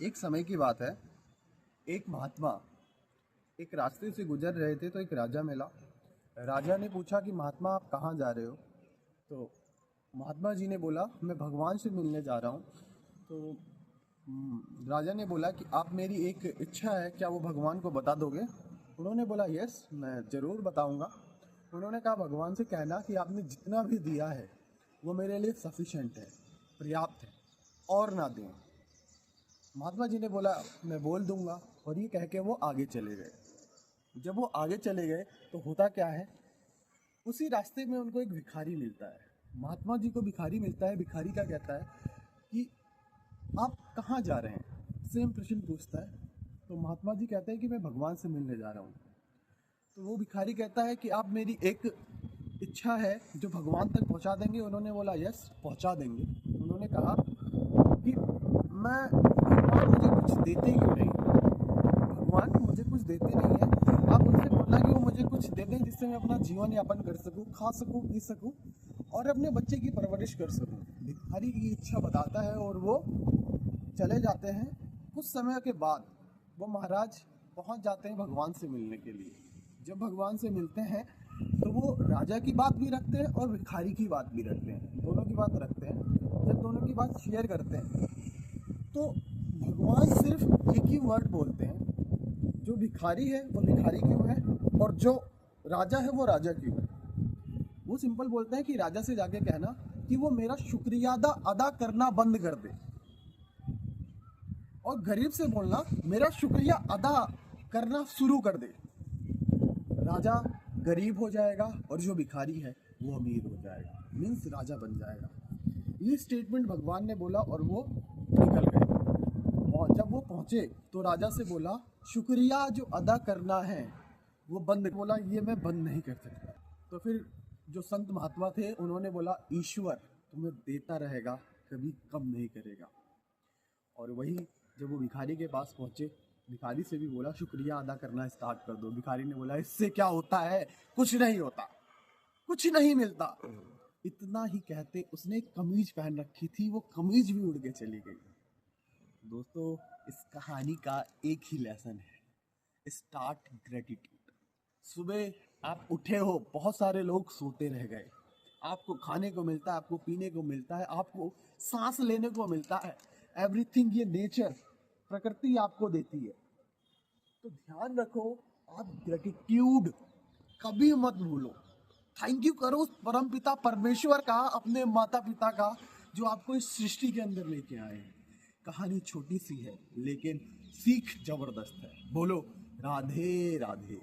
एक समय की बात है। एक महात्मा एक रास्ते से गुजर रहे थे तो एक राजा मिला। राजा ने पूछा कि महात्मा आप कहाँ जा रहे हो? तो महात्मा जी ने बोला मैं भगवान से मिलने जा रहा हूँ। तो राजा ने बोला कि आप मेरी एक इच्छा है, क्या वो भगवान को बता दोगे? उन्होंने बोला यस, मैं ज़रूर बताऊंगा। उन्होंने कहा भगवान से कहना कि आपने जितना भी दिया है वो मेरे लिए सफिशेंट है, पर्याप्त है, और ना दें। महात्मा जी ने बोला मैं बोल दूंगा, और ये कह के वो आगे चले गए। जब वो आगे चले गए तो होता क्या है, उसी रास्ते में उनको एक भिखारी मिलता है। महात्मा जी को भिखारी मिलता है। भिखारी क्या कहता है कि आप कहाँ जा रहे हैं? सेम प्रश्न पूछता है। तो महात्मा जी कहते हैं कि मैं भगवान से मिलने जा रहा हूँ। तो वो भिखारी कहता है कि आप मेरी एक इच्छा है जो भगवान तक पहुँचा देंगे? उन्होंने बोला यस, पहुँचा देंगे। उन्होंने कहा कि मैं भगवान मुझे कुछ देते क्यों नहीं? भगवान मुझे कुछ देते नहीं है, आप उनसे बोलना कि वो मुझे कुछ दे दें जिससे मैं अपना जीवन यापन कर सकूं, खा सकूं, पी सकूं और अपने बच्चे की परवरिश कर सकूं। भिखारी की इच्छा बताता है और वो चले जाते हैं। कुछ समय के बाद वो महाराज पहुंच जाते हैं भगवान से मिलने के लिए। जब भगवान से मिलते हैं तो वो राजा की बात भी रखते हैं और भिखारी की बात भी रखते हैं, दोनों की बात रखते हैं। जब दोनों की बात शेयर करते हैं तो भगवान सिर्फ एक ही वर्ड बोलते हैं, जो भिखारी है वो भिखारी क्यों है और जो राजा है वो राजा क्यों है। वो सिंपल बोलते हैं कि राजा से जाके कहना कि वो मेरा शुक्रिया अदा करना बंद कर दे, और गरीब से बोलना मेरा शुक्रिया अदा करना शुरू कर दे। राजा गरीब हो जाएगा और जो भिखारी है वो अमीर हो जाएगा, मीन्स राजा बन जाएगा। ये स्टेटमेंट भगवान ने बोला और वो निकल गए। और जब वो पहुंचे तो राजा से बोला शुक्रिया जो अदा करना है वो बंद। बोला ये मैं बंद नहीं कर सकता। तो फिर जो संत महात्मा थे उन्होंने बोला ईश्वर तुम्हें देता रहेगा, कभी कम नहीं करेगा। और वही जब वो भिखारी के पास पहुंचे, भिखारी से भी बोला शुक्रिया अदा करना स्टार्ट कर दो। भिखारी ने बोला इससे क्या होता है, कुछ नहीं होता, कुछ नहीं मिलता। इतना ही कहते उसने एक कमीज पहन रखी थी, वो कमीज भी उड़ के चली गई। दोस्तों इस कहानी का एक ही लेसन है, स्टार्ट ग्रेटिट्यूड। सुबह आप उठे हो, बहुत सारे लोग सोते रह गए। आपको खाने को मिलता है, आपको पीने को मिलता है, आपको सांस लेने को मिलता है। एवरीथिंग ये नेचर, प्रकृति आपको देती है। तो ध्यान रखो, आप ग्रेटिट्यूड कभी मत भूलो। थैंक यू करो उस परम पिता परमेश्वर का, अपने माता पिता का, जो आपको इस सृष्टि के अंदर लेके आए हैं। कहानी छोटी सी है लेकिन सीख जबरदस्त है। बोलो राधे राधे।